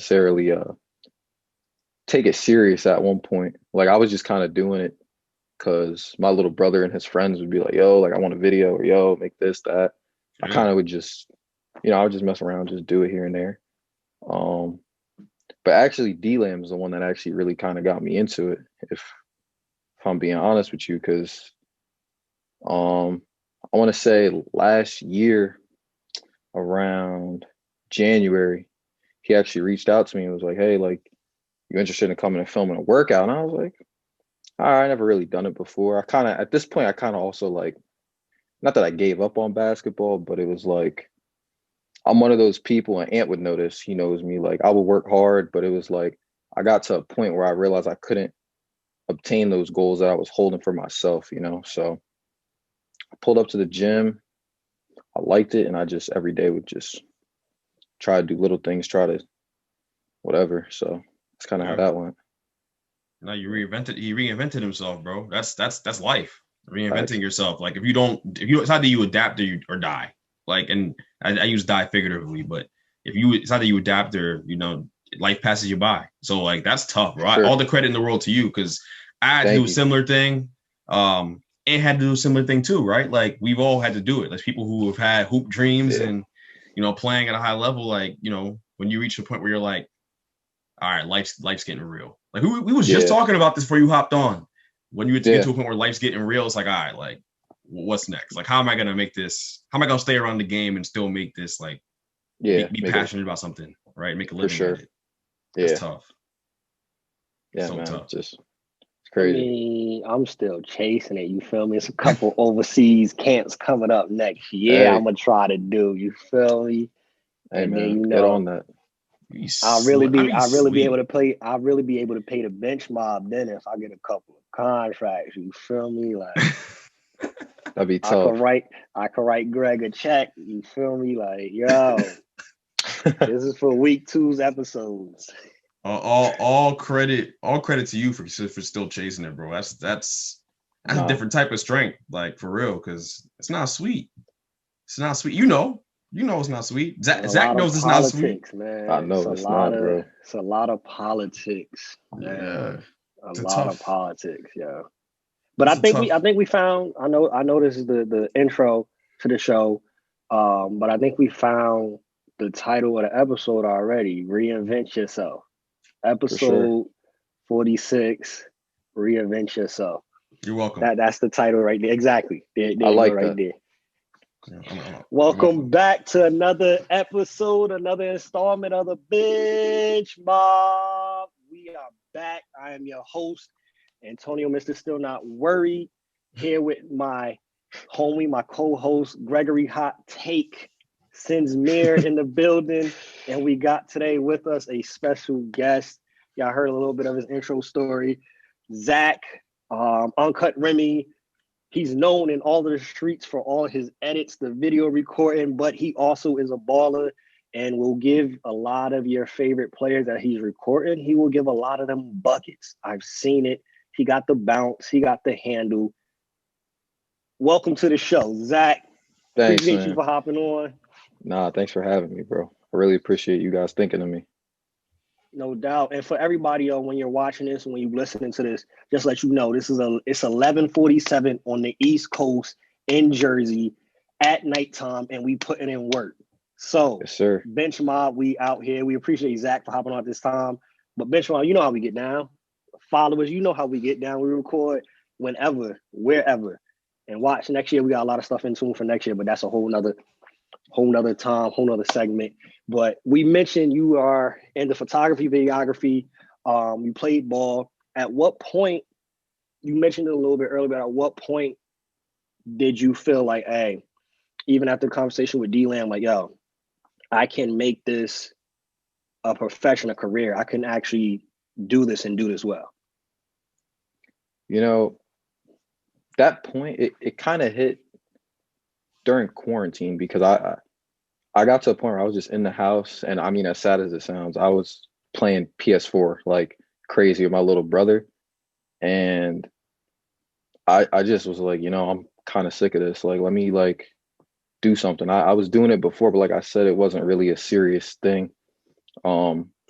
necessarily take it serious at one point. Like I was just kind of doing it because my little brother and his friends would be like, yo, like I want a video, or yo, make this, that. I Yeah. kind of would just, I would just mess around, just do it here and there. But actually D-Lam is the one that actually really kind of got me into it, if I'm being honest with you, because I want to say last year around January, he actually reached out to me and was like, hey, like, you interested in coming and filming a workout? And I was like, all right, I never really done it before. I kind of, at this point, I kind of also like, not that I gave up on basketball, but it was like, I'm one of those people, and Ant would notice, he knows me, like I would work hard, but it was like, I got to a point where I realized I couldn't obtain those goals that I was holding for myself, So I pulled up to the gym. I liked it, and I just every day would just try to do little things, try to whatever. So that's kind of how Yeah. that went. Now you reinvented. He reinvented himself, bro. That's life. Reinventing Facts. yourself. Like if you don't, it's either you adapt or die. Like, and I use die figuratively, but if you, it's either you adapt or life passes you by. So like that's tough, For right? All sure. the credit in the world to you, because I had to do Thank a you. similar thing. And had to do a similar thing too, right? Like we've all had to do it. Like people who have had hoop dreams Yeah. and playing at a high level, like when you reach a point where you're like, all right, life's getting real. Like we was just Yeah. talking about this before you hopped on. When you get Yeah. to a point where life's getting real, it's like, all right, like what's next? Like how am I gonna make this? How am I gonna stay around the game and still make this like Yeah. be Make it passionate about something, right? Make a for living at sure. it. That's Yeah. tough. Yeah, So man. tough. It's I crazy. mean, I'm still chasing it. You feel me? It's a couple overseas camps coming up next year. I'm Hey, gonna try to do. You feel me? hey, And then man. Get on that. I be I'll really be able sweet. to pay. I'll really be able to pay the bench mob then if I get a couple of contracts. You feel me? Like That'd be I could tough. write. I could write Greg a check. You feel me? Like yo, this is for week two's episodes. all credit to you for still chasing it, bro. That's a Nah, different type of strength, like for real, because it's not sweet. It's not sweet. It's not sweet. And a Zach lot of knows it's not sweet. politics, I man. know it's not, bro. It's a lot of politics, man. Yeah, A it's a lot of tough. politics, yeah. But It's a I tough. think we found. I know this is the intro to the show, but I think we found the title of the episode already. Reinvent yourself. For sure. Episode 46. Reinvent yourself. You're welcome. That's the title right there. Exactly. I There you go, like right that. there. Yeah, you're Welcome welcome. back to another episode, another installment of the Bench Mob. We are back. I am your host, Antonio, Mr. Still Not Worried, here with my homie, my co-host, Gregory Hot Take, Sinsmere in the building. And we got today with us a special guest. Y'all heard a little bit of his intro story. Zach, Uncut Remy. He's known in all of the streets for all his edits, the video recording, but he also is a baller and will give a lot of your favorite players that he's recording. He will give a lot of them buckets. I've seen it. He got the bounce. He got the handle. Welcome to the show, Zach. Thanks, Appreciate you man. for hopping on. Nah, thanks for having me, bro. I really appreciate you guys thinking of me. No doubt. And for everybody, when you're watching this, when you're listening to this, just let you know it's 11:47 on the East Coast in Jersey at nighttime, and we putting in work. So Yes, sir. Bench Mob, we out here. We appreciate Zach for hopping on at this time. But Bench Mob, you know how we get down. Followers, you know how we get down. We record whenever, wherever. And watch next year. We got a lot of stuff in tune for next year, but that's a whole nother time, whole nother segment. But we mentioned you are into photography, videography. You played ball. At what point, you mentioned it a little bit earlier, but at what point did you feel like, hey, even after the conversation with D-Lam, like, yo, I can make this a profession, a career. I can actually do this and do this well. You know, that point, it kind of hit during quarantine because I got to a point where I was just in the house, and I mean, as sad as it sounds, I was playing PS4 like crazy with my little brother, and I just was like, I'm kind of sick of this. Like, let me like do something. I was doing it before, but like I said, it wasn't really a serious thing.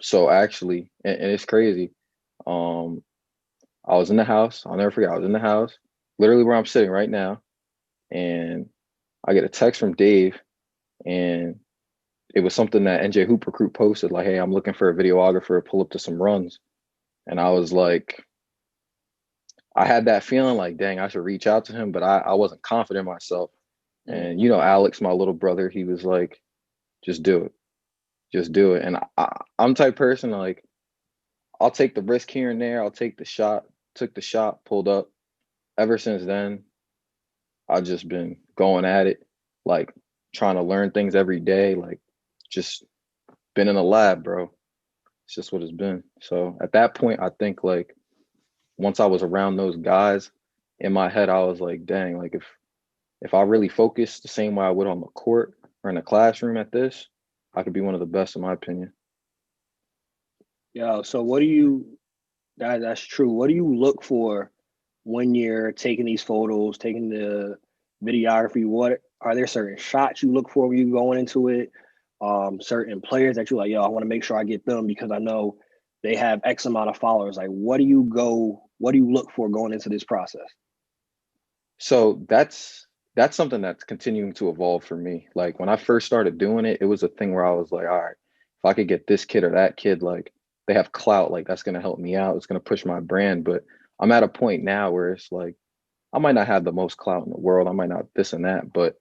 So actually, and it's crazy. Um, I was in the house. I'll never forget. I was in the house, literally where I'm sitting right now, and I get a text from Dave, and it was something that NJ Hoop Recruit posted, like, "Hey, I'm looking for a videographer to pull up to some runs." And I was like, I had that feeling like, dang, I should reach out to him, but I wasn't confident in myself. And Alex, my little brother, he was like, just do it, just do it. And I'm the type of person like I'll take the risk here and there. I'll take the shot. Took the shot, pulled up. Ever since then, I've just been going at it, like trying to learn things every day, like just been in the lab, bro. It's just what it's been. So at that point, I think like once I was around those guys, in my head, I was like, dang, like if I really focus the same way I would on the court or in the classroom at this, I could be one of the best in my opinion. Yeah. So what do you? That's true. What do you look for when you're taking these photos, taking the videography? What are there certain shots you look for when you going into it? Certain players that you're like, yo, I want to make sure I get them because I know they have X amount of followers. Like, what do you go? What do you look for going into this process? So that's something that's continuing to evolve for me. Like when I first started doing it, it was a thing where I was like, all right, if I could get this kid or that kid, like they have clout, like that's gonna help me out. It's gonna push my brand. But I'm at a point now where it's like I might not have the most clout in the world. I might not this and that, but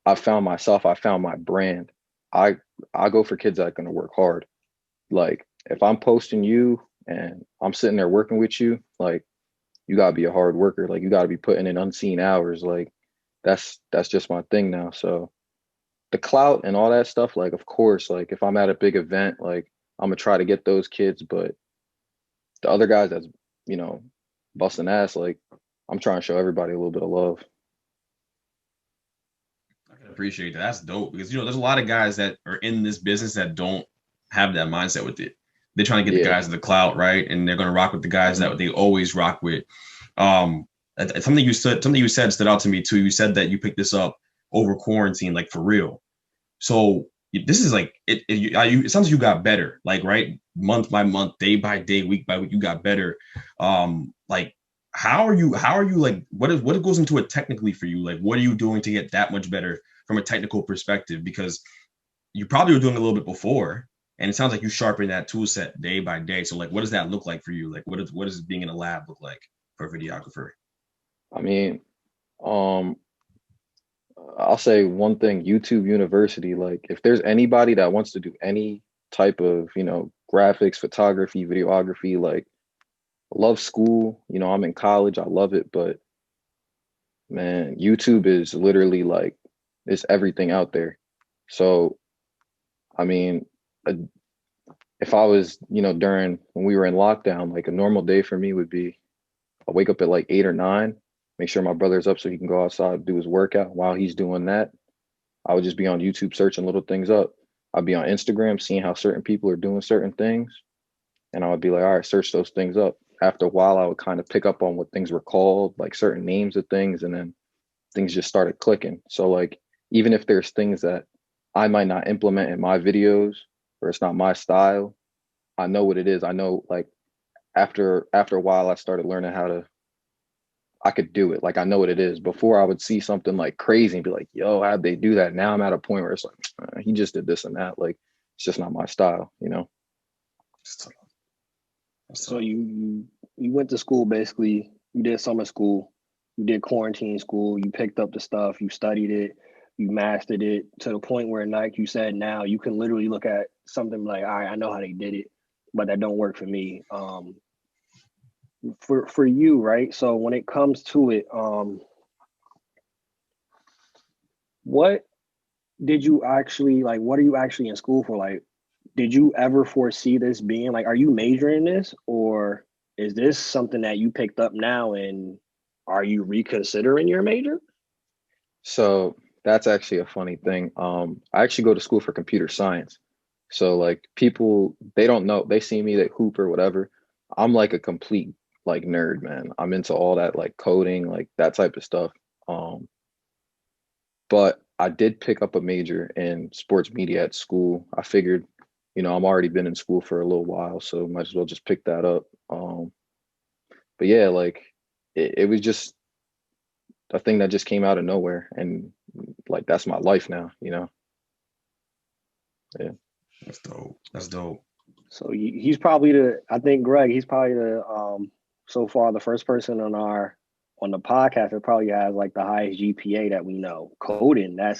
I found myself, I found my brand. I I go for kids that are gonna work hard. Like if I'm posting you and I'm sitting there working with you, like you gotta be a hard worker. Like you gotta be putting in unseen hours. Like that's just my thing now. So the clout and all that stuff, like of course, like if I'm at a big event, like I'm gonna try to get those kids, but the other guys that's, you know, busting ass, like I'm trying to show everybody a little bit of love. I can appreciate that. That's dope because there's a lot of guys that are in this business that don't have that mindset with it. They're trying to get the Yeah. guys in the clout, right? And they're gonna rock with the guys Hmm. that they always rock with. Something you said stood out to me too. You said that you picked this up over quarantine, like for real. So this is like it sounds like you got better, like right, month by month, day by day, week by week, you got better. Like how are you like what goes into it technically for you? Like what are you doing to get that much better from a technical perspective? Because you probably were doing a little bit before, and it sounds like you sharpen that tool set day by day. So like what does that look like for you? Like what does being in a lab look like for a videographer? I mean, um, I'll say one thing, YouTube University, like if there's anybody that wants to do any type of, graphics, photography, videography, like love school, I'm in college, I love it, but man, YouTube is literally like it's everything out there. So, I mean, uh, if I was, during when we were in lockdown, like a normal day for me would be I wake up at like 8 or 9, make sure my brother's up so he can go outside, do his workout. While he's doing that, I would just be on YouTube searching little things up. I'd be on Instagram seeing how certain people are doing certain things. And I would be like, all right, search those things up. After a while, I would kind of pick up on what things were called, like certain names of things, and then things just started clicking. So like even if there's things that I might not implement in my videos or it's not my style, I know what it is. I know like after a while I started learning how to I could do it. Like I know what it is. Before I would see something like crazy and be like, yo, how'd they do that? Now I'm at a point where it's like, he just did this and that. Like it's just not my style. So you went to school basically. You did summer school. You did quarantine school. You picked up the stuff. You studied it. You mastered it to the point where, like you said, now you can literally look at something like, all right, I know how they did it, but that don't work for me. For you, right? So when it comes to it, what did you actually like? What are you actually in school for? Like, did you ever foresee this being like, are you majoring in this or is this something that you picked up now and are you reconsidering your major? So that's actually a funny thing. I actually go to school for computer science. So like people, they don't know, they see me, they hoop or whatever. I'm like a complete like nerd, man. I'm into all that like coding, like that type of stuff. Um, but I did pick up a major in sports media at school. I figured I'm already been in school for a little while, so might as well just pick that up. But yeah, like it was just a thing that just came out of nowhere, and like that's my life now. Yeah. That's dope. That's dope. So he's probably I think Greg, he's probably so far the first person on the podcast that probably has like the highest GPA that we know. Coding, that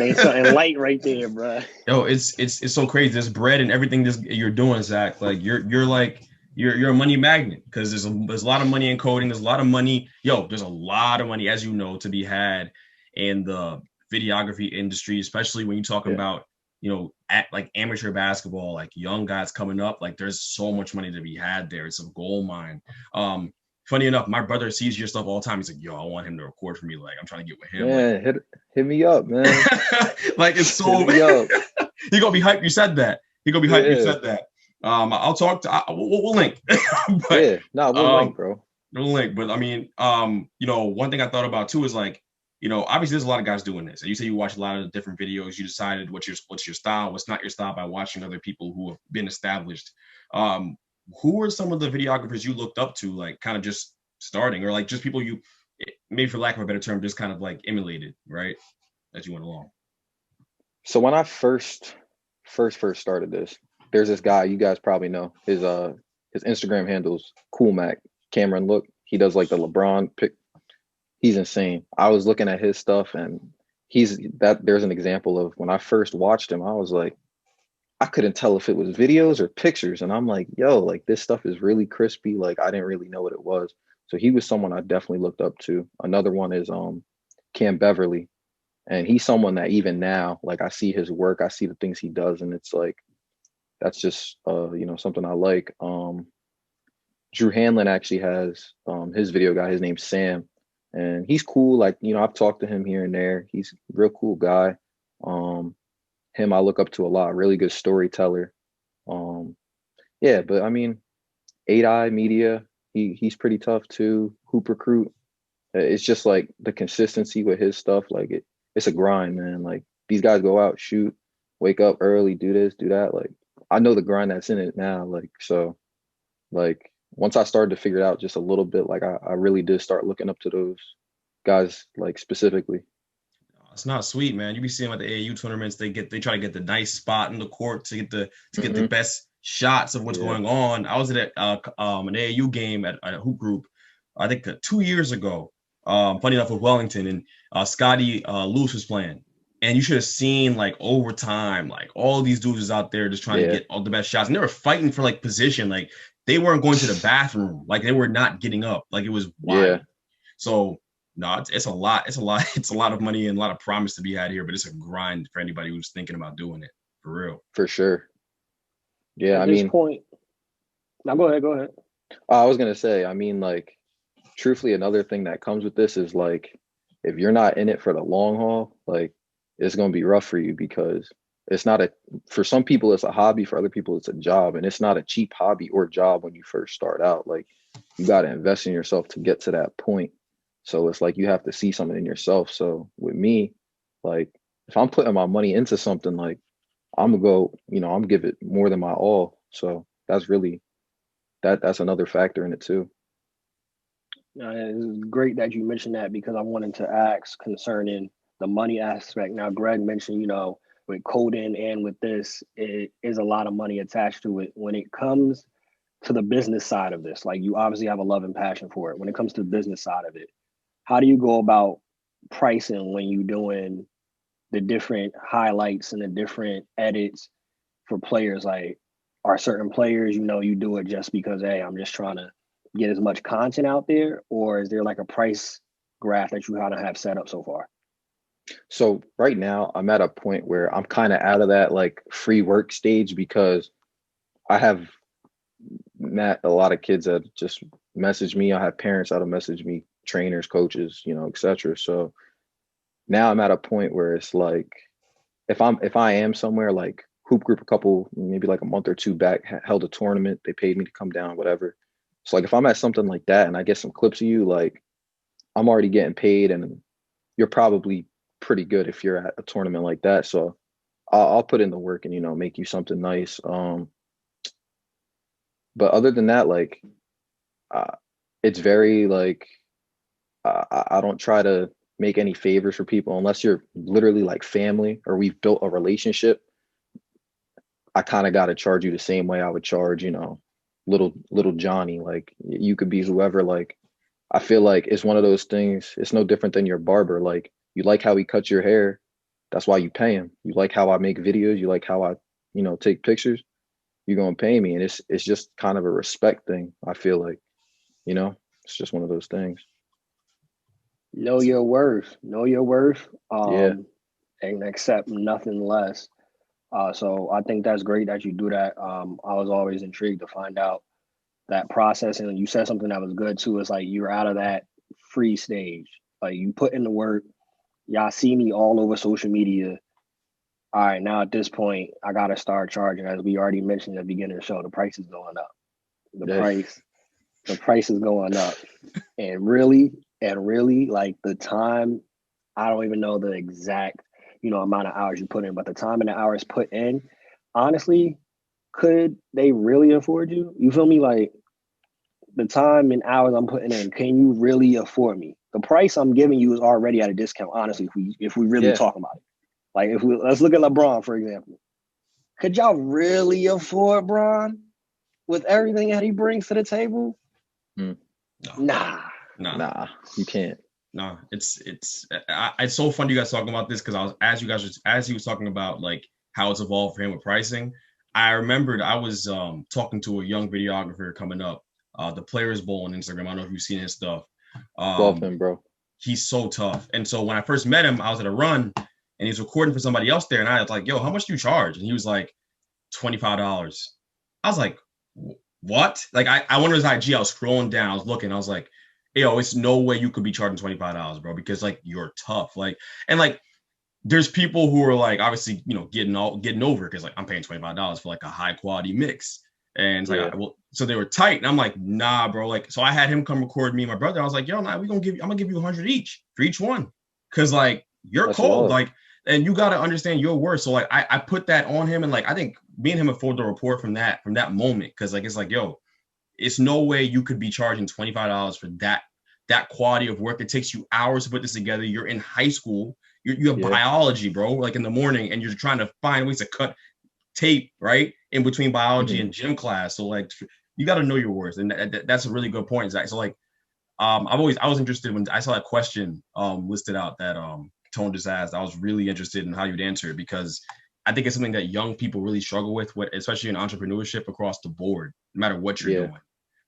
ain't something light right there, bro. Yo, it's so crazy. This bread and everything you're doing, Zach. Like you're a money magnet, because there's a lot of money in coding. There's a lot of money. There's a lot of money, as you know, to be had in the videography industry, especially when you're talking about at like amateur basketball, like young guys coming up. Like there's so much money to be had there. It's a gold mine. Funny enough, my brother sees your stuff all the time. He's like, yo, I want him to record for me. Like, I'm trying to get with him. Man, like, hit me up, man. Like, it's so he gonna be hyped you said that. You said that. I'll talk to we'll link. But, we'll link, bro. We'll link. But I mean, one thing I thought about too is like, obviously there's a lot of guys doing this. And you say you watch a lot of different videos, you decided what's your style, what's not your style by watching other people who have been established. Who were some of the videographers you looked up to, like kind of just starting, or like just people you, maybe for lack of a better term, just kind of like emulated, right, as you went along? So when I first started this, there's this guy you guys probably know. His Instagram handle's Cool Mac Cameron. Look, he does like the LeBron pick. He's insane. I was looking at his stuff, and there's an example of when I first watched him, I was like, I couldn't tell if it was videos or pictures. And I'm like, yo, like this stuff is really crispy. Like I didn't really know what it was. So he was someone I definitely looked up to. Another one is Cam Beverly. And he's someone that even now, like I see his work, I see the things he does, and it's like, that's just something I like. Drew Hanlon actually has his video guy, his name's Sam. And he's cool. Like, I've talked to him here and there. He's a real cool guy. Him I look up to a lot. Really good storyteller. But I mean, 8i Media, he's pretty tough too. Hoop Recruit. It's just like the consistency with his stuff. Like it's a grind, man. Like these guys go out, shoot, wake up early, do this, do that. Like I know the grind that's in it now. Like so, like once I started to figure it out just a little bit, like I really did start looking up to those guys, like specifically. It's not sweet, man. You be seeing at the AAU tournaments, they try to get the nice spot in the court to get the best shots of what's going on. I was at an AAU game at a hoop group, I think 2 years ago. Funny enough, with Wellington, and Scotty Lewis was playing, and you should have seen like over time, like all these dudes is out there just trying to get all the best shots, and they were fighting for like position, like they weren't going to the bathroom, like they were not getting up, like it was wild. Yeah. So. No, it's a lot. It's a lot of money and a lot of promise to be had here, but it's a grind for anybody who's thinking about doing it, for real. For sure. Yeah, at this point. Now go ahead. I was gonna say, I mean, like, truthfully, another thing that comes with this is like, if you're not in it for the long haul, like, it's gonna be rough for you, because it's not for some people it's a hobby, for other people it's a job, and it's not a cheap hobby or job when you first start out. Like, you got to invest in yourself to get to that point. So it's like you have to see something in yourself. So with me, like if I'm putting my money into something, like I'm gonna go, I'm gonna give it more than my all. So that's really that's another factor in it too. It's great that you mentioned that, because I wanted to ask concerning the money aspect. Now, Greg mentioned, with coding and with this, it is a lot of money attached to it. When it comes to the business side of this, like you obviously have a love and passion for it. When it comes to the business side of it, how do you go about pricing when you're doing the different highlights and the different edits for players? Like, are certain players, you do it just because, hey, I'm just trying to get as much content out there? Or is there like a price graph that you kind of have set up so far? So right now I'm at a point where I'm kind of out of that like free work stage, because I have met a lot of kids that just message me. I have parents that'll message me, trainers, coaches, etc. So now I'm at a point where it's like, if I am somewhere, like Hoop Group maybe like a month or two back held a tournament, they paid me to come down, whatever. So like if I'm at something like that and I get some clips of you, like I'm already getting paid, and you're probably pretty good if you're at a tournament like that. So I'll put in the work and make you something nice. But other than that, like, uh, it's very like I don't try to make any favors for people unless you're literally like family or we've built a relationship. I kind of got to charge you the same way I would charge, little Johnny. Like you could be whoever. Like I feel like it's one of those things. It's no different than your barber. Like you like how he cuts your hair, that's why you pay him. You like how I make videos. You like how I, take pictures. You're gonna pay me, and it's just kind of a respect thing. I feel like, it's just one of those things. Know your worth. Know your worth. Yeah, And accept nothing less. So I think that's great that you do that. I was always intrigued to find out that process. And you said something that was good too. It's like you're out of that free stage. Like you put in the work. Y'all see me all over social media. All right, now at this point, I gotta start charging. As we already mentioned at the beginning of the show, the price is going up. The yeah, price is going up. And really, like the time, I don't even know the exact, amount of hours you put in, but the time and the hours put in, honestly, could they really afford you? You feel me? Like the time and hours I'm putting in, can you really afford me? The price I'm giving you is already at a discount, honestly, if we really yeah. talk about it. Like let's look at LeBron, for example. Could y'all really afford Bron with everything that he brings to the table? Mm. Nah. Nah, you can't. No, it's so fun you guys talking about this because I was as he was talking about like how it's evolved for him with pricing. I remembered I was talking to a young videographer coming up, the Players Bowl on Instagram. I don't know if you've seen his stuff. Love Um, him, bro. he's so tough, and so when I first met him, I was at a run and he's recording for somebody else there, and I was like, "Yo, how much do you charge?" And he was like, $25. I was like, what? Like I went to his IG, I was scrolling down, I was looking, I was like, yo, it's no way you could be charging $25, bro, because like you're tough. Like, and like there's people who are like obviously, getting over because like I'm paying $25 for like a high quality mix. And it's Yeah, like, well, so they were tight. And I'm like, nah, bro. Like, so I had him come record me and my brother. I was like, yo, nah, I'm gonna give you 100 each for each one. Cause like you're that's cold. love. Like, and you gotta understand your worth. So like I put that on him, and like I think me and him afford the report from that moment. Cause like it's like, yo, it's no way you could be charging $25 for that quality of work. It takes you hours to put this together. You're in high school. You have Yeah, biology, bro, like in the morning, and you're trying to find ways to cut tape, right, in between biology hmm and gym class. So like you got to know your worth, and that's a really good point, Zach. So like I was interested when I saw that question listed out that Tone just asked. I was really interested in how you'd answer it because I think it's something that young people really struggle with, especially in entrepreneurship across the board, no matter what you're yeah, doing.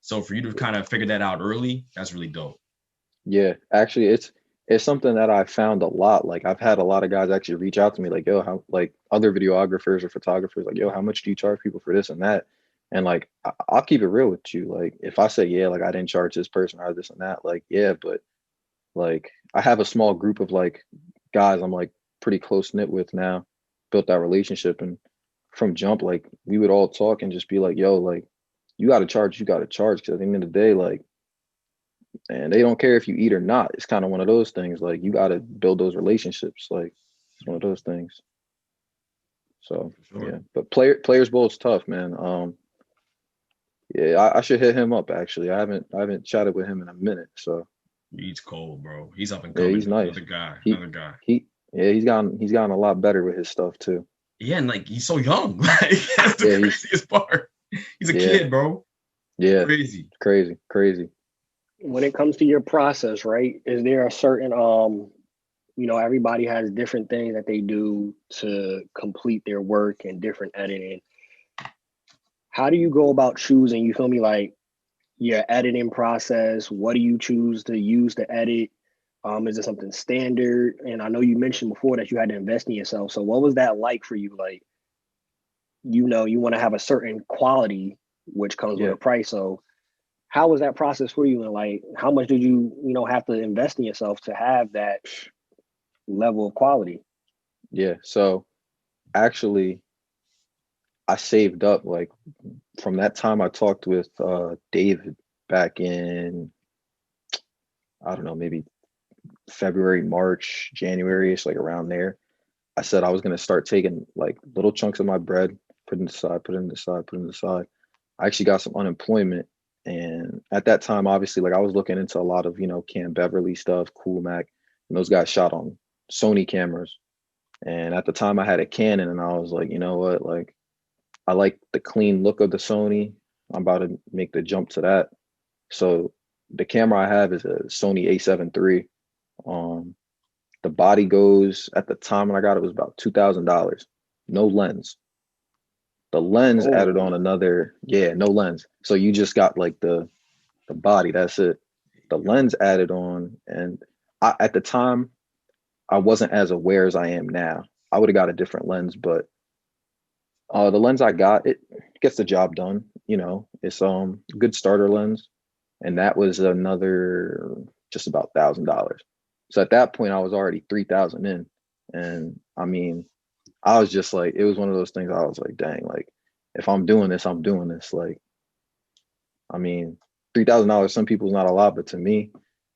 So for you to kind of figure that out early, that's really dope. yeah. Actually, it's something that I found a lot. Like I've had a lot of guys actually reach out to me, like, yo, how like other videographers or photographers, like, yo, how much do you charge people for this and that? And like I'll keep it real with you. Like if I say, yeah, like I didn't charge this person or this and that, like, yeah, but like I have a small group of like guys I'm like pretty close knit with now, built that relationship, and from jump, like we would all talk and just be like, yo, like you gotta charge. Cause at the end of the day, like, and they don't care if you eat or not. It's kind of one of those things. Like you gotta build those relationships. Like it's one of those things. So For sure. yeah. But players bowl is tough, man. Yeah, I should hit him up actually. I haven't chatted with him in a minute. So He's cold, bro. He's up and yeah, coming. he's nice. Another guy. He Another guy. he yeah, he's gotten a lot better with his stuff too. Yeah, and like he's so young. Like that's the Yeah, craziest part. He's a yeah, kid, bro. yeah, Crazy. crazy, crazy. When it comes to your process, right? Is there a certain everybody has different things that they do to complete their work and different editing. How do you go about choosing, you feel me, like your editing process? What do you choose to use to edit? Is it something standard? And I know you mentioned before that you had to invest in yourself. So what was that like for you? Like, you want to have a certain quality, which comes with Yeah. a price. So how was that process for you? And like, how much did you, have to invest in yourself to have that level of quality? Yeah. So actually, I saved up like from that time I talked with David back in, I don't know, maybe February, March, January, it's like around there. I said I was gonna start taking like little chunks of my bread, put it in the side, put it in the side, put it in the side. I actually got some unemployment. And at that time, obviously, like I was looking into a lot of, Cam Beverly stuff, Cool Mac, and those guys shot on Sony cameras. And at the time I had a Canon and I was like, you know what, like I like the clean look of the Sony. I'm about to make the jump to that. So the camera I have is a Sony A7 III. Um, the body goes at the time when I got it was about $2,000. No lens. The lens added on Oh, another, yeah, no lens. So you just got like the body, that's it. The lens added on, and at the time I wasn't as aware as I am now. I would have got a different lens, but the lens I got, it gets the job done. It's good starter lens, and that was another just about $1,000. So at that point, I was already 3,000 in, and I mean, I was just like, it was one of those things. I was like, dang, like if I'm doing this, I'm doing this. Like, I mean, $3,000. Some people's not a lot, but to me,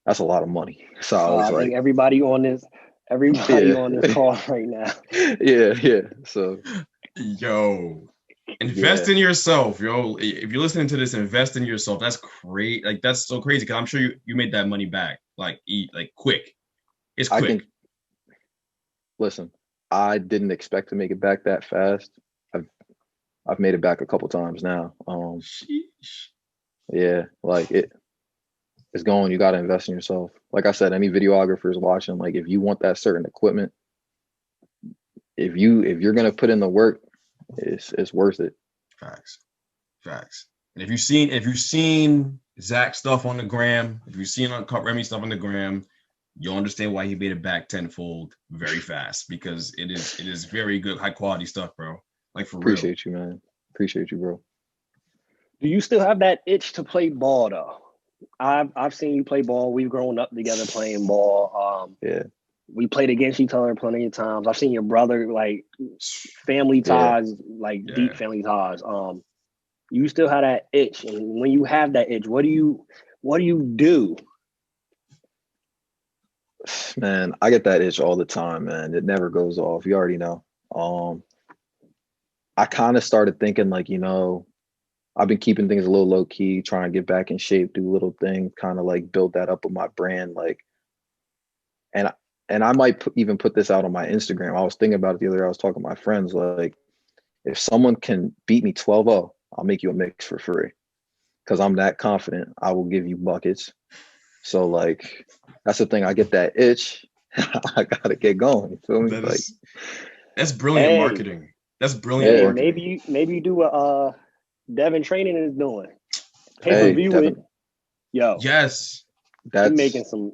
that's a lot of money. So I was I think like, everybody yeah, on this call right now. yeah. So Yo, yeah, invest in yourself, yo. If you're listening to this, invest in yourself. That's great. Like that's so crazy because I'm sure you made that money back like quick. It's I quick. can listen. I didn't expect to make it back that fast. I've I've made it back a couple times now. Sheesh. Yeah, like it's going. You got to invest in yourself. Like I said, any videographers watching, like if you want that certain equipment, if you're gonna put in the work, it's worth it. Facts, facts. And if you've seen Zach stuff on the gram, if you've seen Uncut Remy stuff on the gram, you'll understand why he made it back tenfold very fast because it is very good, high quality stuff, bro. Like for real. Appreciate you, man. Appreciate you, bro. Do you still have that itch to play ball though? I've seen you play ball. We've grown up together playing ball. Yeah, We played against each other plenty of times. I've seen your brother, like family yeah. ties, like deep Yeah. family ties. You still have that itch, and when you have that itch, what do you do? Man, I get that itch all the time, man. It never goes off. You already know. Um, I kind of started thinking like, I've been keeping things a little low key, trying to get back in shape, do little things, kind of like build that up with my brand, like, and I might even put this out on my Instagram. I was thinking about it the other day. I was talking to my friends, like, if someone can beat me 12-0, I'll make you a mix for free because I'm that confident. I will give you buckets. So like, that's the thing. I get that itch. I gotta get going. You feel me? That Like, is that's brilliant Hey, marketing. That's brilliant hey, yeah. marketing. maybe you do what Devin Training is doing. Pay per Hey, Oh, view it, Devin, yo. yes. Him that's making some.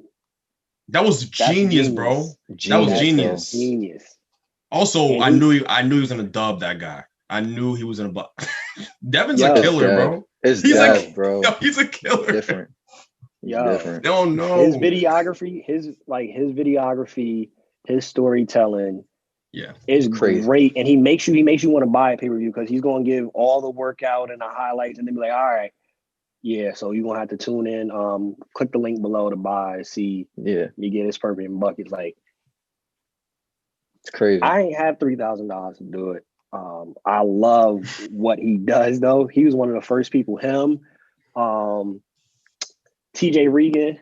That was That's genius, bro. genius. That was genius, That's bro. genius. genius. Also, And I he, knew he was gonna dub that guy. I knew he was gonna. Devin's a It's yo, killer, Dev. bro. It's He's a Dev, yo, bro. he's a He's killer. different. He's yo, different. Oh his no. videography, his videography, his storytelling Yeah. is Crazy. great, and he makes you want to buy a pay per view because he's going to give all the workout and the highlights, and then be like, all right, yeah, so you're gonna have to tune in. Click the link below to buy. See, Yeah, you get his perfect in buckets. Like it's crazy. I ain't have $3,000 to do it. I love what he does though. He was one of the first people. Him, um, TJ Regan.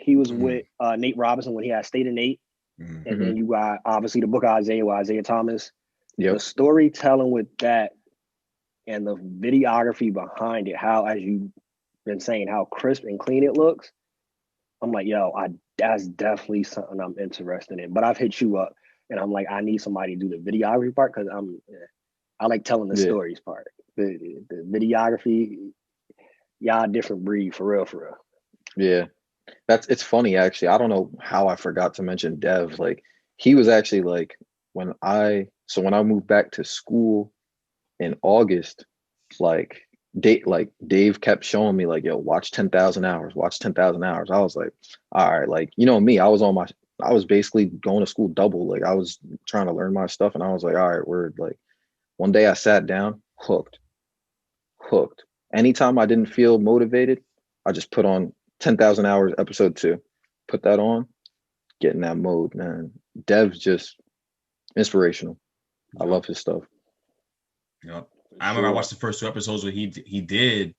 He was Mm, with Nate Robinson when he had State of Nate. mm. And Hmm. then you got obviously the book of Isaiah with Isaiah Thomas. The Yep. storytelling with that and the videography behind it, how, as you've been saying, how crisp and clean it looks. I'm like, yo, that's definitely something I'm interested in. But I've hit you up and I'm like, I need somebody to do the videography part because I like telling the Yeah. stories part. The videography, y'all different breed for real, for real. Yeah. It's funny actually. I don't know how I forgot to mention Dev. Like he was actually like when I moved back to school in August, like Dave kept showing me like, yo, watch 10,000 hours, watch 10,000 hours. I was like, all right, like, me, I was basically going to school double. Like I was trying to learn my stuff and I was like, all right, word. Like one day I sat down, hooked. Anytime I didn't feel motivated, I just put on 10,000 hours episode 2. Put that on, get in that mode, man. Dev's just Inspirational. I Yep. love his stuff. Yep. For I remember I sure. watched the first 2 episodes where he did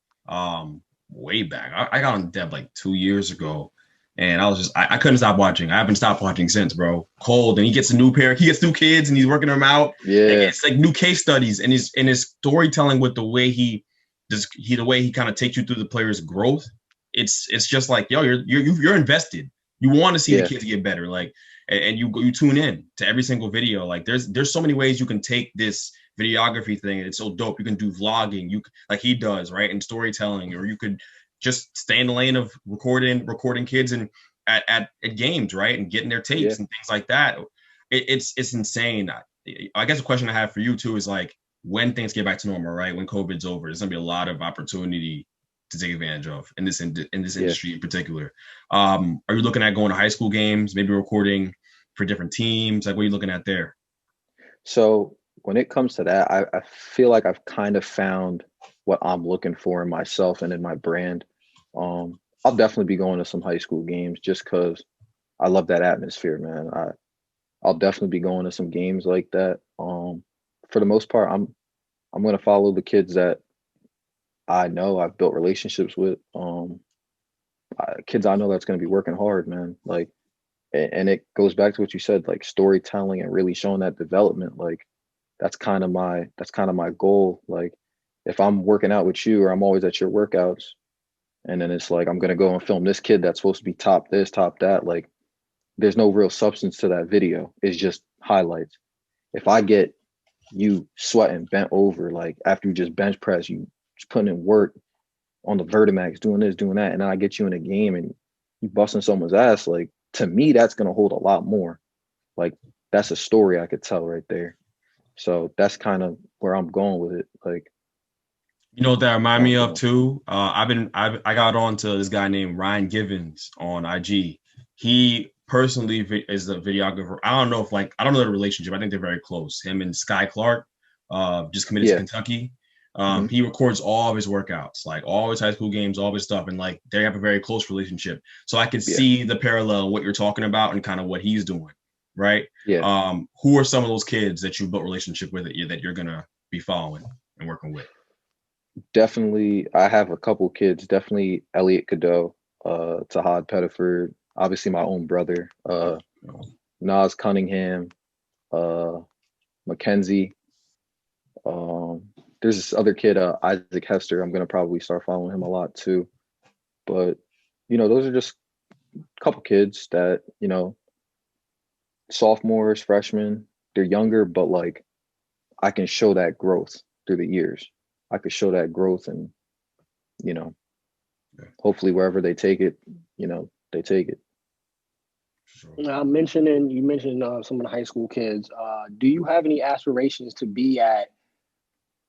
way back. I got on Deb like 2 years ago. And I was just I couldn't stop watching. I haven't stopped watching since, bro. Cold, and he gets he gets new kids, and he's working them out. Like, Yeah, it's like new case studies, and his storytelling with the way the way he kind of takes you through the player's growth. It's just like, yo, you're invested. You want to see the yeah, kids get better, like, and you tune in to every single video. Like, there's so many ways you can take this videography thing. It's so dope. You can do vlogging, like he does, right, and storytelling, or you could just stay in the lane of recording kids and at games, right, and getting their yeah. takes and things like that. It's insane. I guess the question I have for you too is like, when things get back to normal, right, when COVID's over, there's gonna be a lot of opportunity to take advantage of in this Yeah. industry in particular. Are you looking at going to high school games, maybe recording for different teams? Like, what are you looking at there? So when it comes to that, I feel like I've kind of found what I'm looking for in myself and in my brand. I'll definitely be going to some high school games just because I love that atmosphere, man. I'll definitely be going to some games like that. For the most part, I'm gonna follow the kids that I know I've built relationships with. Kids I know that's gonna be working hard, man. Like, and it goes back to what you said, like storytelling and really showing that development. Like, that's kind of my goal. Like, if I'm working out with you or I'm always at your workouts, and then it's like I'm gonna go and film this kid that's supposed to be top this, top that. Like, there's no real substance to that video. It's just highlights. If I get you sweating, bent over, like after you just bench press, you just putting in work on the Vertimax, doing this, doing that, and then I get you in a game and you busting someone's ass, like, to me, that's gonna hold a lot more. Like, that's a story I could tell right there. So that's kind of where I'm going with it. Like, You know what that remind where me I'm of going. too? I got on to this guy named Ryan Givens on IG. He personally is a videographer. I don't know if, like, I don't know the relationship. I think they're very close. Him and Sky Clark, just committed to Yeah. Kentucky. Hmm. He records all of his workouts, like all his high school games, all of his stuff, and like they have a very close relationship. So I could Yeah. see the parallel what you're talking about and kind of what he's doing, right? Yeah. Who are some of those kids that you built relationship with that you're gonna be following and working with? Definitely. I have a couple kids. Definitely Elliot Cadeau, Tahad Pettiford, obviously my own brother, Nas Cunningham, uh, Mackenzie. Um, there's this other kid, Isaac Hester. I'm gonna probably start following him a lot too. But those are just a couple kids that, sophomores, freshmen, they're younger, but like I can show that growth through the years. I could show that growth and, you know, hopefully wherever they take it, they take it. Sure. You mentioned some of the high school kids. Do you have any aspirations to be at,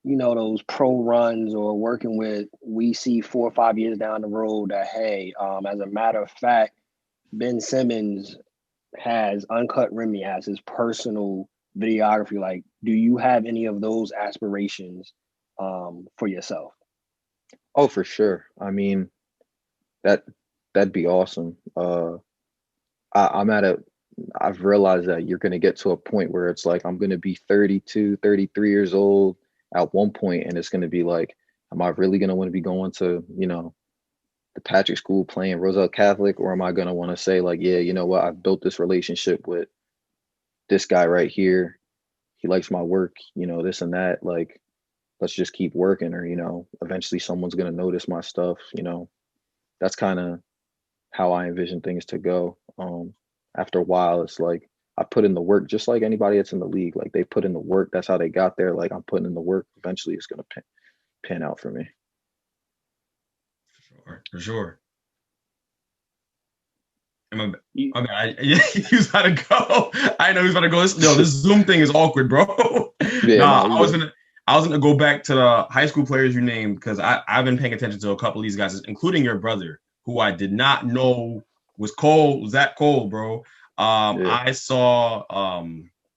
those pro runs or working with, we see 4 or 5 years down the road that, hey, as a matter of fact, Ben Simmons has Uncut Remy as his personal videography. Like, do you have any of those aspirations for yourself? Oh, for sure. I mean, that that'd be awesome. I'm at a I've realized that you're going to get to a point where it's like I'm going to be 32, 33 years old at one point, and it's going to be like, am I really going to want to be going to, the Patrick School playing Roselle Catholic, or am I going to want to say like, yeah, you know what, I've built this relationship with this guy right here. He likes my work, this and that. Like, let's just keep working, or eventually someone's going to notice my stuff. That's kind of how I envision things to go. After a while, it's like I put in the work, just like anybody that's in the league. Like, they put in the work. That's how they got there. Like, I'm putting in the work. Eventually, it's gonna pan out for me. For sure. My, You, my bad. Yeah, he was about to go. I know he was about to go. This Zoom thing is awkward, bro. Yeah, Nah, no, you good. I was gonna go back to the high school players you named because I've been paying attention to a couple of these guys, including your brother, who I did not know was that cold, bro. Yeah. I saw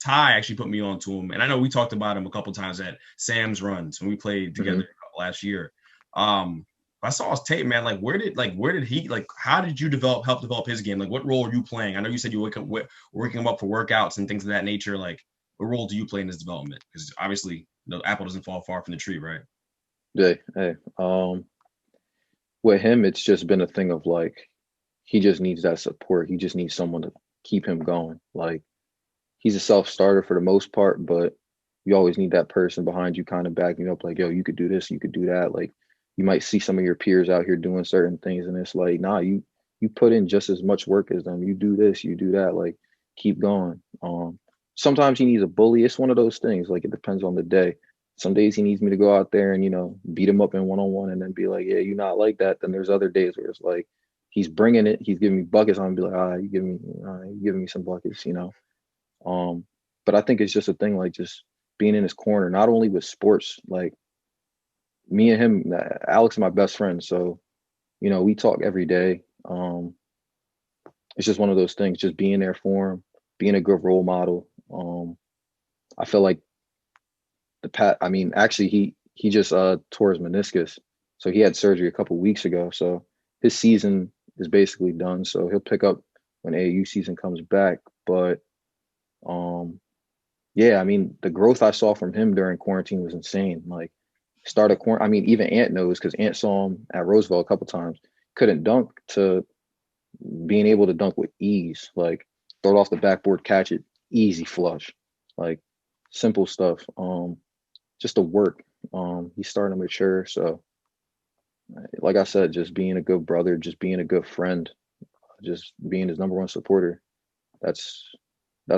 Ty actually put me on to him, and I know we talked about him a couple times at Sam's runs when we played Hmm. together last year. I saw his tape, man. Like, where did he, like, how did you help develop his game? Like, what role are you playing? I know you said you were working him up for workouts and things of that nature. Like, what role do you play in this development? Because obviously the apple doesn't fall far from the tree, right? Hey, with him, it's just been a thing of like, he just needs that support. He just needs someone to keep him going. Like, he's a self-starter for the most part, but you always need that person behind you kind of backing you up, like, yo, you could do this, you could do that. Like, you might see some of your peers out here doing certain things, and it's like, nah, you put in just as much work as them. You do this, you do that, like, keep going. Sometimes he needs a bully. It's one of those things, like, it depends on the day. Some days he needs me to go out there and, beat him up in one-on-one and then be like, yeah, you're not like that. Then there's other days where it's like he's bringing it, he's giving me buckets. I'm gonna be like, you giving me some buckets. But I think it's just a thing, like, just being in his corner, not only with sports, like, me and him, Alex is my best friend. So, we talk every day. It's just one of those things, just being there for him, being a good role model. I feel like I mean, actually he just tore his meniscus. So he had surgery a couple weeks ago. So his season is basically done. So he'll pick up when AAU season comes back. But yeah, I mean, the growth I saw from him during quarantine was insane. Like, I mean, even Ant knows, because Ant saw him at Roosevelt a couple times. Couldn't dunk, to being able to dunk with ease. Like, throw it off the backboard, catch it, easy flush. Like, simple stuff. Just the work. He's starting to mature. So, like I said, just being a good brother, just being a good friend, just being his number one supporter. That's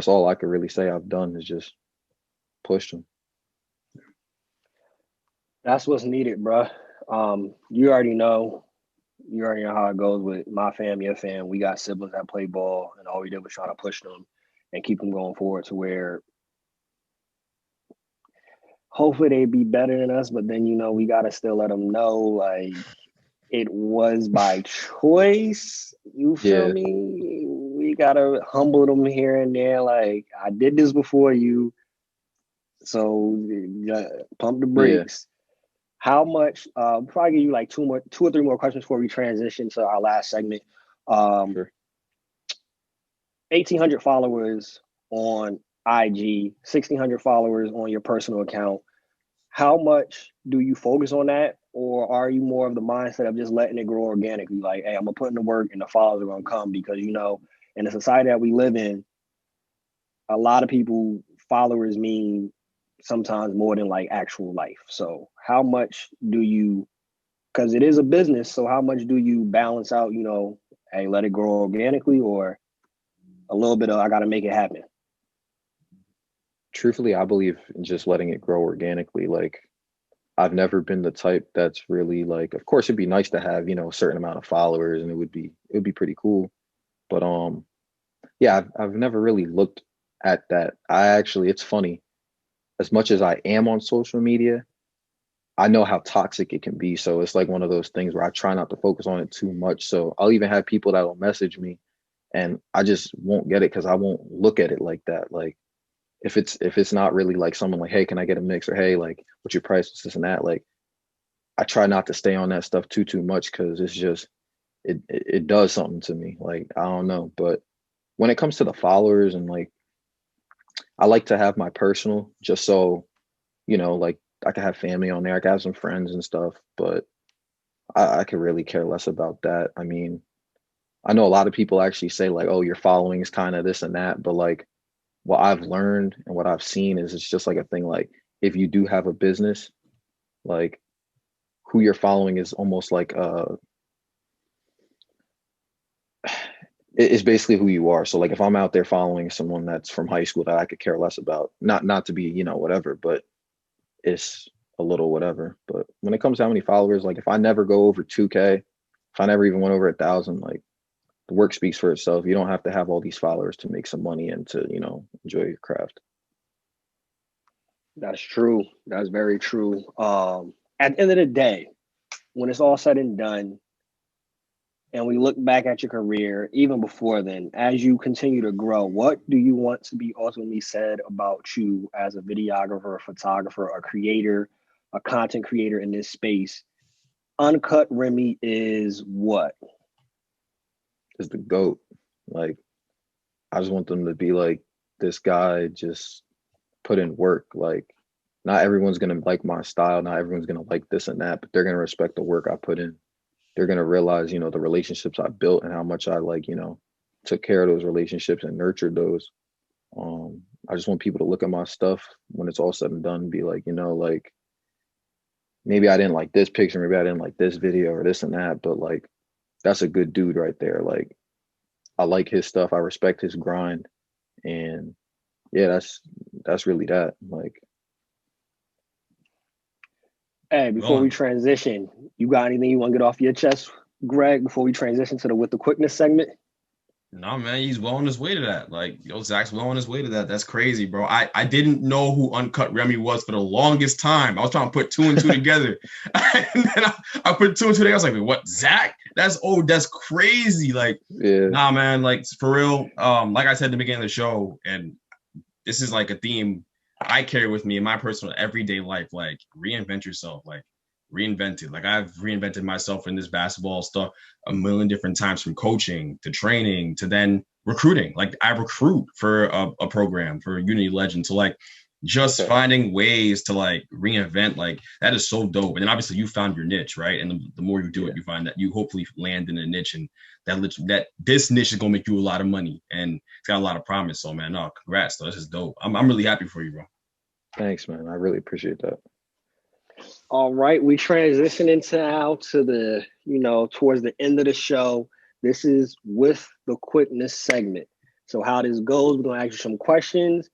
all I could really say I've done, is just pushed him. That's what's needed, bro. You already know. You already know how it goes with my fam, your fam. We got siblings that play ball, and all we did was try to push them and keep them going forward to where hopefully they be better than us. But then, we got to still let them know, like, it was by choice. You feel Yeah, me? We got to humble them here and there. Like, I did this before you. So pump the yeah, brakes. How much? Probably give you like two or three more questions before we transition to our last segment. sure. 1,800 followers on IG, 1,600 followers on your personal account. How much do you focus on that, or are you more of the mindset of just letting it grow organically? Like, hey, I'm gonna put in the work and the followers are gonna come, because in the society that we live in, a lot of people followers mean sometimes more than like actual life. So how much do you, because it is a business, so how much do you balance out, hey, let it grow organically, or a little bit of I gotta make it happen? Truthfully, I believe in just letting it grow organically. Like, I've never been the type that's really like, of course it'd be nice to have, a certain amount of followers, and it would be pretty cool. But yeah, I've never really looked at that. It's funny, as much as I am on social media, I know how toxic it can be. So it's like one of those things where I try not to focus on it too much. So I'll even have people that'll message me, and I just won't get it because I won't look at it like that. Like, if it's not really like someone like, hey, can I get a mix, or hey, like, what's your price, this and that, like, I try not to stay on that stuff too much, because it's just it does something to me. Like, I don't know. But when it comes to the followers, and like, I like to have my personal, just so, like, I can have family on there, I can have some friends and stuff, but I could really care less about that. I mean, I know a lot of people actually say like, oh, your following is kind of this and that, but like, what I've learned and what I've seen is, it's just like a thing, like, if you do have a business, like, who you're following is almost like it's basically who you are. So like, if I'm out there following someone that's from high school that I could care less about, not to be, whatever, but it's a little whatever. But when it comes to how many followers, like, if I never go over 2K, if I never even went over 1,000, like, the work speaks for itself. You don't have to have all these followers to make some money and to, enjoy your craft. That's true. That's very true. At the end of the day, when it's all said and done, and we look back at your career, even before then, as you continue to grow, what do you want to be ultimately said about you as a videographer, a photographer, a creator, a content creator in this space? Uncut Remy is what? Is the GOAT. Like, I just want them to be like, this guy just put in work. Like, not everyone's gonna like my style, not everyone's gonna like this and that, but they're gonna respect the work I put in. They're gonna realize, you know, the relationships I built and how much I, like, you know, took care of those relationships and nurtured those. I just want people to look at my stuff when it's all said and done and be like, you know, like, maybe I didn't like this picture, maybe I didn't like this video or this and that, but like, that's a good dude right there. Like, I like his stuff, I respect his grind, and yeah, that's really that. Like, Hey, before we transition, you got anything you want to get off your chest, Greg, before we transition to the With the Quickness segment? No, man, he's well on his way to that. Like, yo, Zach's well on his way to that. That's crazy, bro. I didn't know who UncutxRemy was for the longest time. I was trying to put two and two together. And then I put two and two together. I was like, wait, what? Zach? That's crazy. Like, yeah. Nah, man, like, for real. Like I said at the beginning of the show, and this is like a theme I carry with me in my personal everyday life. Like, reinvent yourself. Like, reinvented. Like, I've reinvented myself in this basketball stuff a million different times, from coaching to training to then recruiting. Like, I recruit for a program for Unity Legend. So like, just finding ways to like reinvent, like, that is so dope. And then obviously you found your niche, right? And the more you do it, you find that you hopefully land in a niche, and that this niche is gonna make you a lot of money, and it's got a lot of promise. So man, no, congrats. Though. This is dope. I'm really happy for you, bro. Thanks, man. I really appreciate that. All right, we transition into now to the, you know, towards the end of the show. This is With the Quickness segment. So how this goes, we're gonna ask you some questions.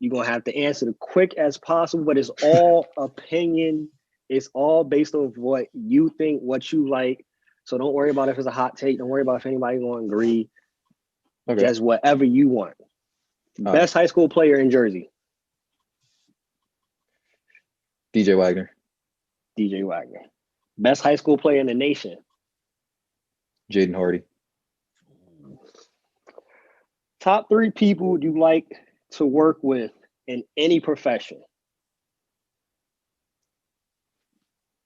You're gonna have to answer the quick as possible, but it's all opinion. It's all based on what you think, what you like. So don't worry about if it's a hot take. Don't worry about if anybody's gonna agree. Okay. Just whatever you want. Best high school player in Jersey. DJ Wagner. DJ Wagner. Best high school player in the nation. Jaden Hardy. Top 3 people you like to work with in any profession.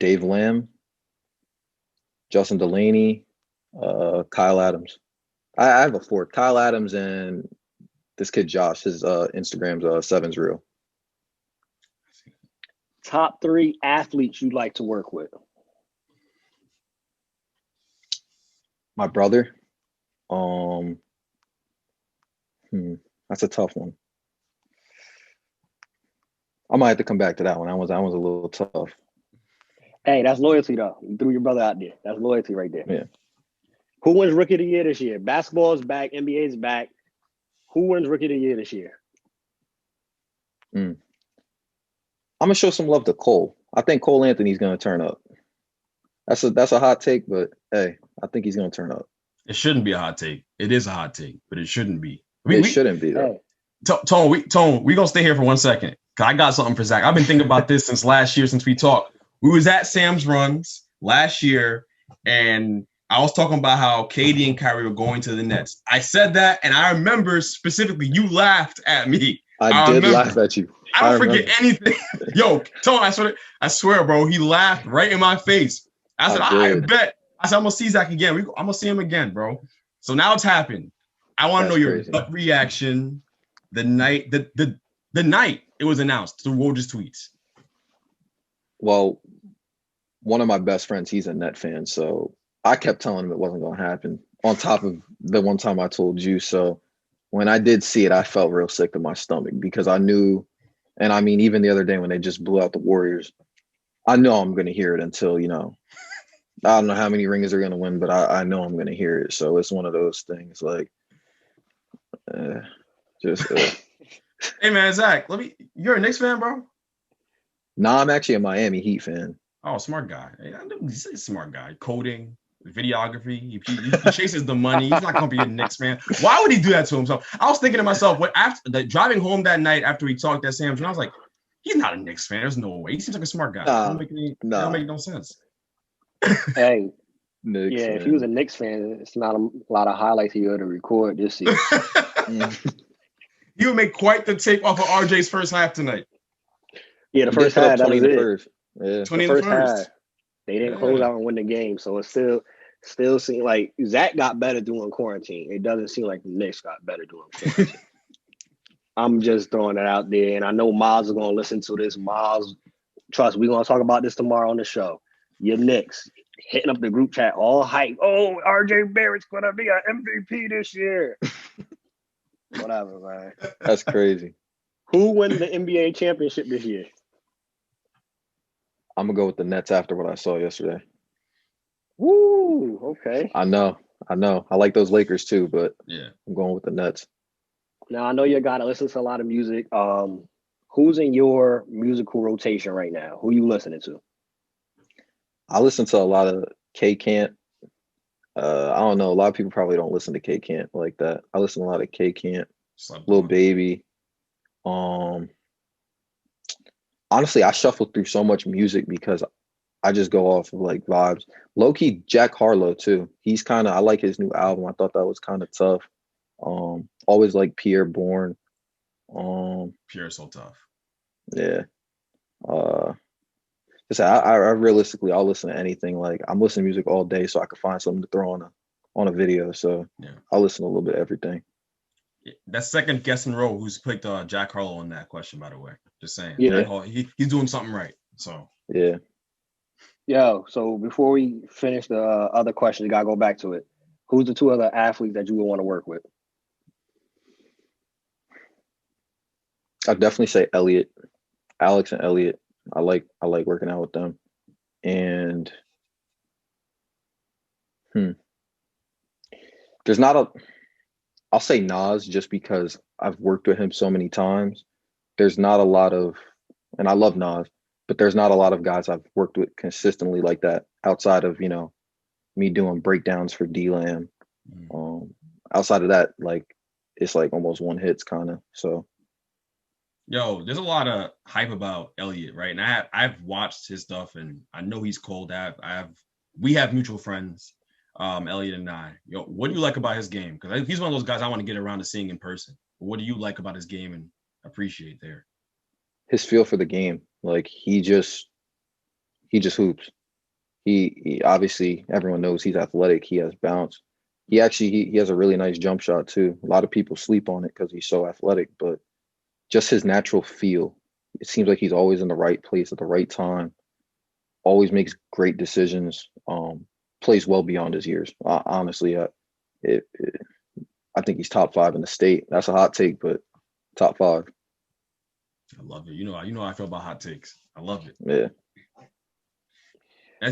Dave Lamb, Justin Delaney, Kyle Adams. I have a 4. Kyle Adams and this kid Josh. His Instagram's Sevens Real. Top 3 athletes you'd like to work with. My brother. That's a tough one. I might have to come back to that one. That was a little tough. Hey, that's loyalty though. You threw your brother out there. That's loyalty right there. Yeah. Who wins Rookie of the Year this year? Basketball is back. NBA is back. Who wins Rookie of the Year this year? I'm gonna show some love to Cole. I think Cole Anthony's gonna turn up. That's a hot take, but hey, I think he's gonna turn up. It shouldn't be a hot take. It is a hot take, but it shouldn't be. It shouldn't be though. Hey. Tone, we gonna stay here for 1 second. Cause I got something for Zach. I've been thinking about this since last year, since we talked. We was at Sam's Runs last year, and I was talking about how KD and Kyrie were going to the Nets. I said that, and I remember specifically you laughed at me. I did laugh at you. I don't forget anything. Yo, Tone, I swear, bro, he laughed right in my face. I said, I bet. I said, I'm gonna see Zach again. I'm gonna see him again, bro. So now it's happened. I want to know your gut reaction the night the night it was announced through Woj's tweets. Well, one of my best friends, he's a Net fan, so I kept telling him it wasn't going to happen. On top of the one time I told you, so when I did see it, I felt real sick to my stomach because I knew, and I mean, even the other day when they just blew out the Warriors, I know I'm going to hear it until, you know, I don't know how many rings they're going to win, but I know I'm going to hear it. So it's one of those things like, Hey man, Zach, you're a Knicks fan, bro? Nah, I'm actually a Miami Heat fan. Oh, smart guy. He's a smart guy. Coding, videography. He chases the money. He's not going to be a Knicks fan. Why would he do that to himself? I was thinking to myself, driving home that night after we talked at Sam's, and I was like, he's not a Knicks fan. There's no way. He seems like a smart guy. That don't make no sense. Hey, Knicks, yeah, man. if he was a Knicks fan, it's not a lot of highlights he would to record this season. You would make quite the tape off of RJ's first half tonight. Yeah, the first half, that was it. First. Yeah. 20 in the first. Half, they didn't close out and win the game, so it still seemed like Zach got better during quarantine. It doesn't seem like the Knicks got better during quarantine. I'm just throwing it out there, and I know Miles is gonna listen to this. Miles, trust, we're gonna talk about this tomorrow on the show. Your Knicks hitting up the group chat, all hype. Oh, RJ Barrett's gonna be an MVP this year. Whatever, man. That's crazy. Who win the NBA championship this year? I'm gonna go with the Nets after what I saw yesterday. Woo, okay. I know. I like those Lakers too, but Yeah. I'm going with the Nets. Now I know you're a guy that listens to a lot of music. Who's in your musical rotation right now? Who you listening to? I listen to a lot of K Camp. I don't know. A lot of people probably don't listen to K Camp like that. I listen to a lot of K Camp, Lil Baby. Honestly, I shuffle through so much music because I just go off of like vibes. Low key, Jack Harlow too. He's kind of. I like his new album. I thought that was kind of tough. Always like Pierre Bourne. Pierre's so tough. Yeah. I realistically, I'll listen to anything. Like I'm listening to music all day, so I can find something to throw on a video. So yeah, I'll listen to a little bit of everything. That second guest in row who's picked Jack Harlow on that question, by the way. Just saying. Yeah. Jack Harlow, he's doing something right. So yeah. Yo, so before we finish the other question, you gotta go back to it. Who's the two other athletes that you would want to work with? I'd definitely say Elliot, Alex and Elliot. I like working out with them. And there's not a I'll say Nas just because I've worked with him so many times. There's not a lot of, and I love Nas, but there's not a lot of guys I've worked with consistently like that outside of, me doing breakdowns for D-Lam. Outside of that, like it's like almost one hits kind of. So yo, there's a lot of hype about Elliot, right? And I've watched his stuff and I know he's cold. We have mutual friends, Elliot and I. Yo, what do you like about his game? Because he's one of those guys I want to get around to seeing in person. What do you like about his game and appreciate there? His feel for the game, like he just hoops. He obviously everyone knows he's athletic. He has bounce. He has a really nice jump shot too. A lot of people sleep on it because he's so athletic, but just his natural feel. It seems like he's always in the right place at the right time. Always makes great decisions. Plays well beyond his years. Honestly, I think he's top 5 in the state. That's a hot take, but top 5. I love it. You know how I feel about hot takes. I love it. Yeah. I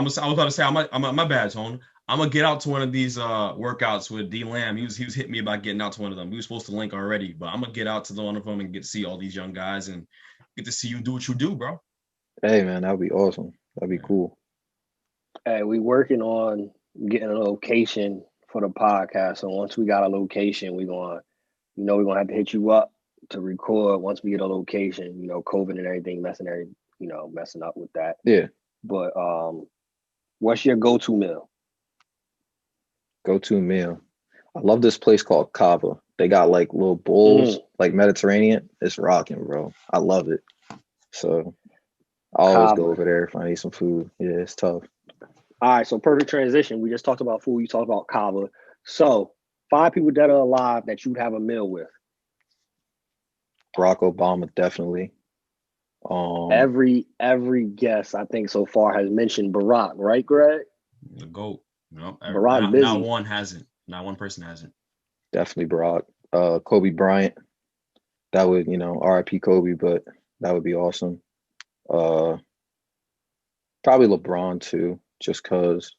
was about to say, my bad, Tone. I'm gonna get out to one of these workouts with D Lamb. He was hitting me about getting out to one of them. We were supposed to link already, but I'm gonna get out to one of them and get to see all these young guys and get to see you do what you do, bro. Hey man, that'd be awesome. That'd be cool. Hey, we working on getting a location for the podcast. So once we got a location, we're gonna have to hit you up to record once we get a location. COVID and everything messing up with that. Yeah. But what's your go-to meal? Go-to meal. I love this place called Kava. They got like little bowls, like Mediterranean. It's rocking, bro. I love it. So I always go over there if I need some food. Yeah, it's tough. All right, so perfect transition. We just talked about food. You talked about Kava. So 5 people that are alive that you'd have a meal with. Barack Obama, definitely. Every guest I think so far has mentioned Barack, right, Greg? The GOAT. No, Barack busy. Not one hasn't. Not one person hasn't. Definitely Barack. Kobe Bryant. That would, RIP Kobe, but that would be awesome. Probably LeBron too, just cause,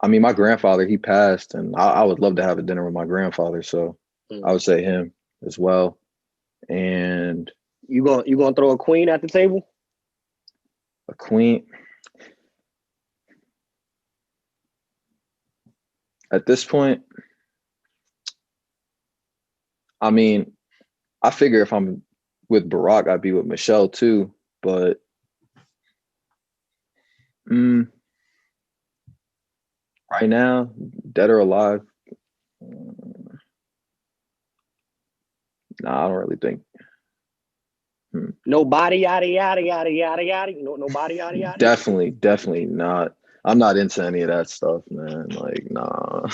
my grandfather, he passed, and I would love to have a dinner with my grandfather, so I would say him as well. And you gonna throw a queen at the table? A queen? At this point, I figure if I'm with Barack, I'd be with Michelle too, but right now, dead or alive, I don't really think. Nobody yada yada yada yada yada. Nobody yada yada. Definitely not. I'm not into any of that stuff, man. Like, nah.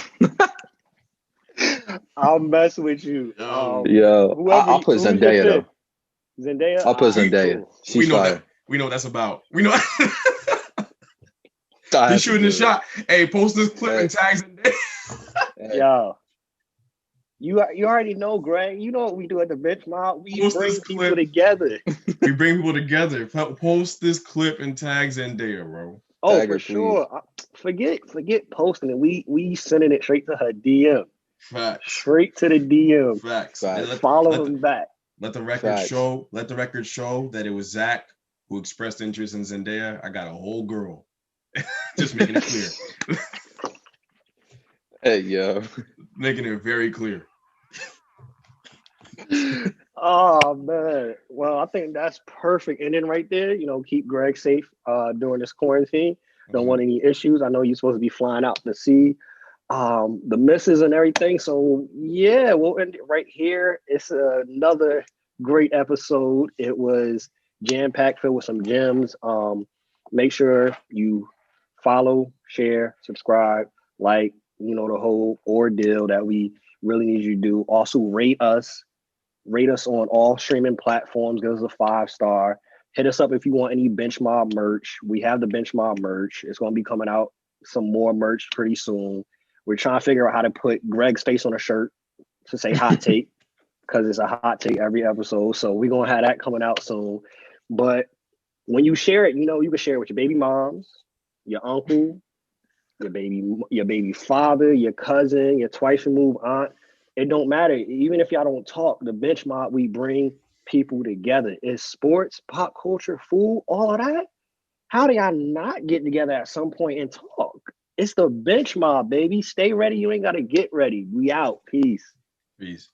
I'll mess with you. Yo, Whoever, I'll put who's your Zendaya fifth? though. Zendaya. I'll put All right, Zendaya. cool. She's fire. We know what that's about. We know. I He's have to shooting do a it. shot. Hey, post this clip and tag Zendaya. Hey, Yo, you already know, Greg. You know what we do at the bench mob. We Post bring this people clip. together. We bring people together. Post this clip and tag Zendaya, bro. Oh, Tag for her, please. sure. Forget posting it. We sending it straight to her DM. Facts. Straight to the DM. Facts. Facts. Follow him back. Let the record Facts. show. Let the record show that it was Zach who expressed interest in Zendaya. I got a whole girl. Just making it clear. Hey, yo. Making it very clear. Oh man. Well, I think that's perfect. And then right there, keep Greg safe during this quarantine. Don't want any issues. I know you're supposed to be flying out to see the misses and everything. So yeah, we'll end it right here. It's another great episode. It was jam-packed, filled with some gems. Make sure you follow, share, subscribe, like, the whole ordeal that we really need you to do. Also rate us on all streaming platforms. Give us a 5-star. Hit us up if you want any Bench Mob merch. We have the Bench Mob merch. It's going to be coming out some more merch pretty soon. We're trying to figure out how to put Greg's face on a shirt to say hot take, because it's a hot take every episode. So we're going to have that coming out soon. But when you share it, you can share it with your baby moms, your uncle, your baby father, your cousin, your twice removed aunt. It don't matter. Even if y'all don't talk, the bench mob, we bring people together. It's sports, pop culture, food, all of that. How do y'all not get together at some point and talk? It's the bench mob, baby. Stay ready. You ain't got to get ready. We out. Peace. Peace.